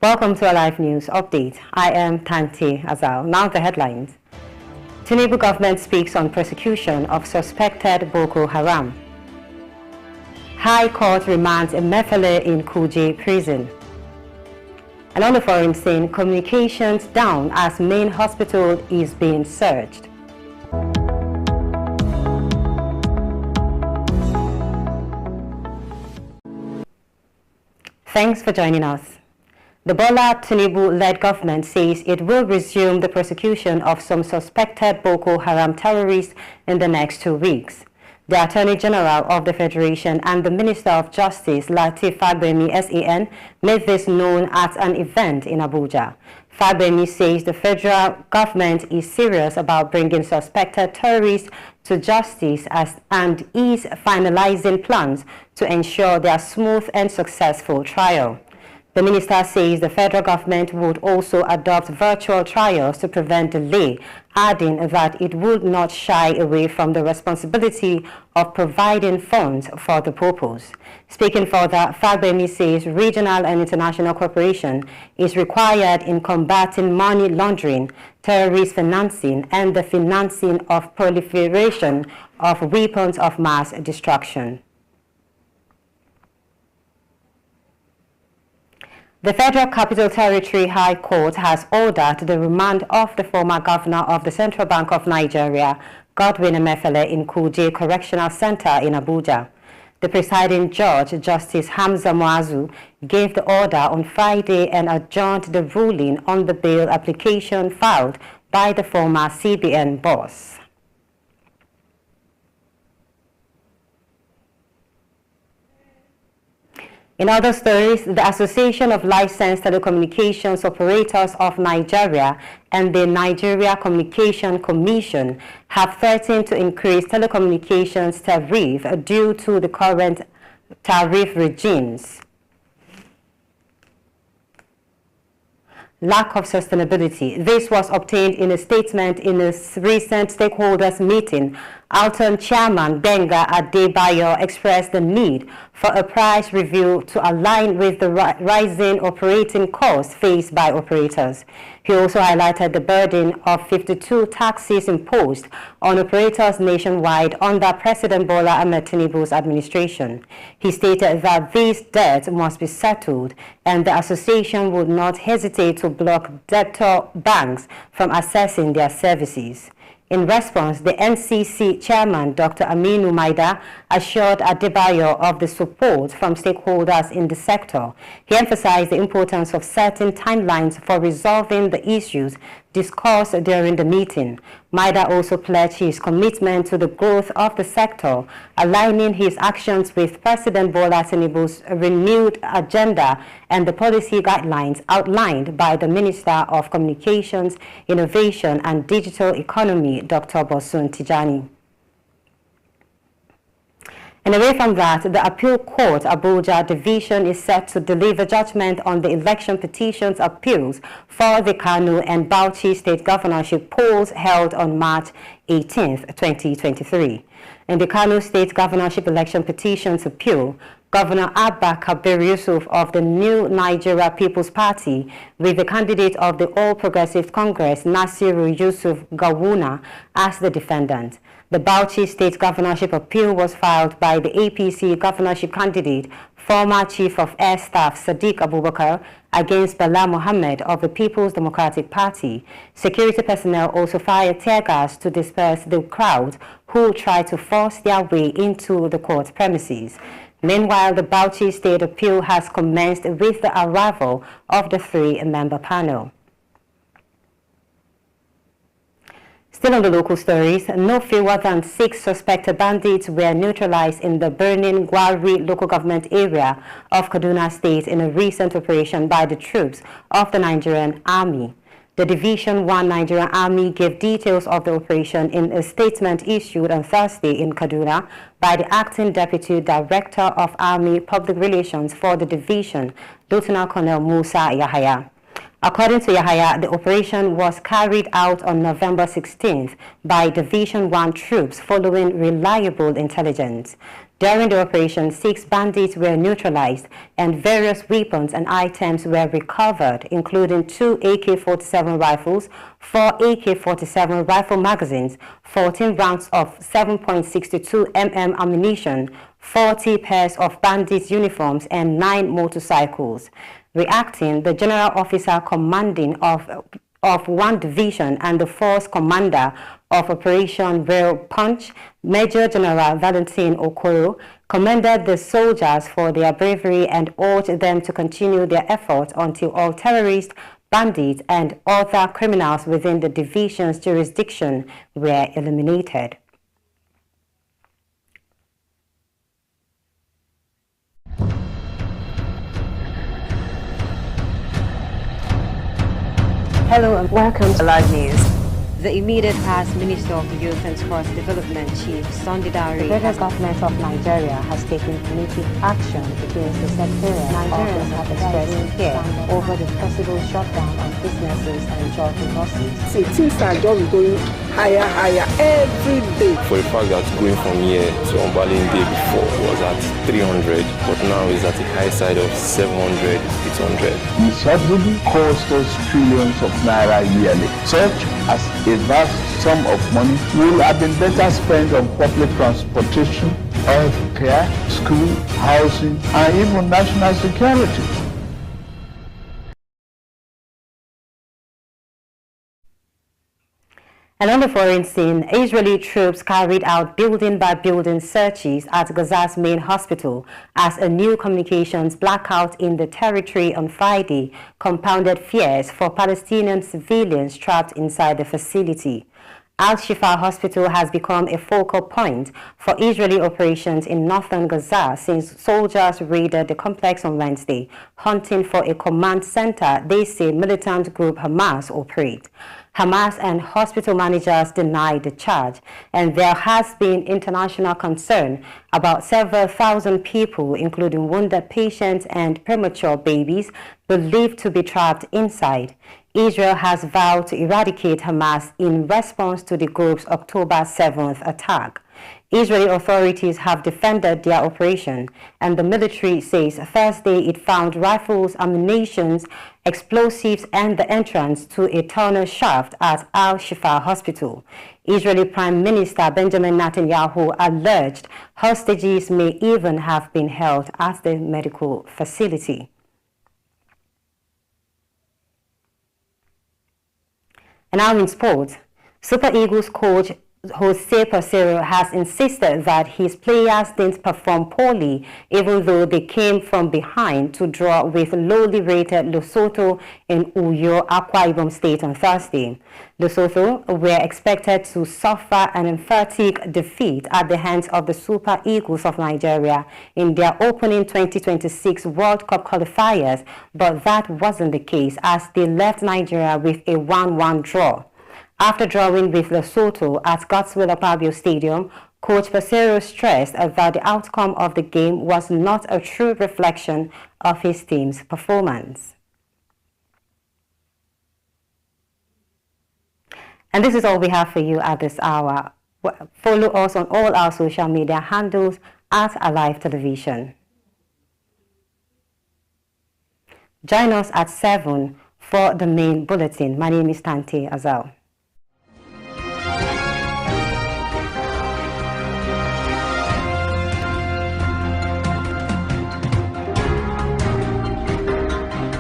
Welcome to a live news update. I am Tanti Azal. Now the headlines. Tinubu government speaks on prosecution of suspected Boko Haram. High Court remands Emefiele in Kuje prison. And on the foreign scene, communications down as main hospital is being searched. Thanks for joining us. The Bola Tinubu-led government says it will resume the prosecution of some suspected Boko Haram terrorists in the next 2 weeks. The Attorney General of the Federation and the Minister of Justice, Lateef Fagbemi, SAN, made this known at an event in Abuja. Fagbemi says the federal government is serious about bringing suspected terrorists to justice and is finalizing plans to ensure their smooth and successful trial. The minister says the federal government would also adopt virtual trials to prevent delay, adding that it would not shy away from the responsibility of providing funds for the purpose. Speaking further, Fagbemi says regional and international cooperation is required in combating money laundering, terrorist financing, and the financing of proliferation of weapons of mass destruction. The Federal Capital Territory High Court has ordered the remand of the former governor of the Central Bank of Nigeria, Godwin Emefiele, in Kuje Correctional Center in Abuja. The presiding judge, Justice Hamza Muazu, gave the order on Friday and adjourned the ruling on the bail application filed by the former CBN boss. In other stories, the Association of Licensed Telecommunications Operators of Nigeria and the Nigeria Communication Commission have threatened to increase telecommunications tariff due to the current tariff regimes. Lack of sustainability. This was obtained in a statement in a recent stakeholders meeting. Alton Chairman Benga Adebayo expressed the need for a price review to align with the rising operating costs faced by operators. He also highlighted the burden of 52 taxes imposed on operators nationwide under President Bola Ahmed Tinubu's administration. He stated that these debts must be settled and the association would not hesitate to block debtor banks from accessing their services. In response, the NCC chairman, Dr. Aminu Maida, assured Adebayo of the support from stakeholders in the sector. He emphasized the importance of setting timelines for resolving the issues discussed during the meeting. Maida also pledged his commitment to the growth of the sector, aligning his actions with President Bola Tinubu's renewed agenda and the policy guidelines outlined by the Minister of Communications, Innovation and Digital Economy, Dr. Bosun Tijani. And away from that, the Appeal Court Abuja Division is set to deliver judgment on the election petitions appeals for the Kano and Bauchi state governorship polls held on March 18, 2023. In the Kano state governorship election petitions appeal, Governor Abba Kabir Yusuf of the New Nigeria People's Party with the candidate of the All Progressive Congress, Nasiru Yusuf Gawuna, as the defendant. The Bauchi State Governorship appeal was filed by the APC governorship candidate, former Chief of Air Staff Sadiq Abubakar, against Bala Mohammed of the People's Democratic Party. Security personnel also fired tear gas to disperse the crowd who tried to force their way into the court premises. Meanwhile, the Bauchi State appeal has commenced with the arrival of the three-member panel. Still on the local stories, no fewer than 6 suspected bandits were neutralized in the burning Gwari local government area of Kaduna State in a recent operation by the troops of the Nigerian Army. The Division 1 Nigerian Army gave details of the operation in a statement issued on Thursday in Kaduna by the Acting Deputy Director of Army Public Relations for the division, Lieutenant Colonel Musa Yahaya. According to Yahaya, the operation was carried out on November 16th by Division 1 troops following reliable intelligence. During the operation, 6 bandits were neutralized and various weapons and items were recovered, including 2 AK-47 rifles, 4 AK-47 rifle magazines, 14 rounds of 7.62 mm ammunition, 40 pairs of bandits' uniforms, and 9 motorcycles. Reacting, the General Officer Commanding of 1 Division and the Force Commander of Operation Real Punch, Major General Valentin Okoro, commended the soldiers for their bravery and urged them to continue their efforts until all terrorists, bandits, and other criminals within the division's jurisdiction were eliminated. Hello and welcome to Live News. The immediate past Minister of Youth and Sports Development Chief Sunday Dare, the federal government of Nigeria has taken punitive action against the secretariat. Nigerians have expressed fear over the possible shutdown of businesses and job losses. See, things are just going higher every day. For the fact that going from here to Ombalin day before was at 300, but now is at the high side of 700, 800. The subsidy costs us trillions of naira yearly. Such as a vast sum of money will have been better spent on public transportation, health care, school, housing, and even national security. And on the foreign scene, Israeli troops carried out building-by-building searches at Gaza's main hospital as a new communications blackout in the territory on Friday compounded fears for Palestinian civilians trapped inside the facility. Al-Shifa Hospital has become a focal point for Israeli operations in northern Gaza since soldiers raided the complex on Wednesday, hunting for a command center they say militant group Hamas operate. Hamas and hospital managers denied the charge, and there has been international concern about several thousand people, including wounded patients and premature babies, believed to be trapped inside. Israel has vowed to eradicate Hamas in response to the group's October 7th attack. Israeli authorities have defended their operation, and the military says Thursday it found rifles, ammunition, explosives, and the entrance to a tunnel shaft at Al-Shifa Hospital. Israeli Prime Minister Benjamin Netanyahu alleged hostages may even have been held at the medical facility. And now in sports, Super Eagles coach Jose Peseiro has insisted that his players didn't perform poorly even though they came from behind to draw with lowly rated Lesotho in Uyo, Akwa Ibom State on Thursday. Lesotho were expected to suffer an emphatic defeat at the hands of the Super Eagles of Nigeria in their opening 2026 World Cup qualifiers, but that wasn't the case as they left Nigeria with a 1-1 draw. After drawing with Lesotho at Godswill Akpabio Stadium, Coach Peseiro stressed that the outcome of the game was not a true reflection of his team's performance. And this is all we have for you at this hour. Follow us on all our social media handles at Alive Television. Join us at 7 for the main bulletin. My name is Tante Azal.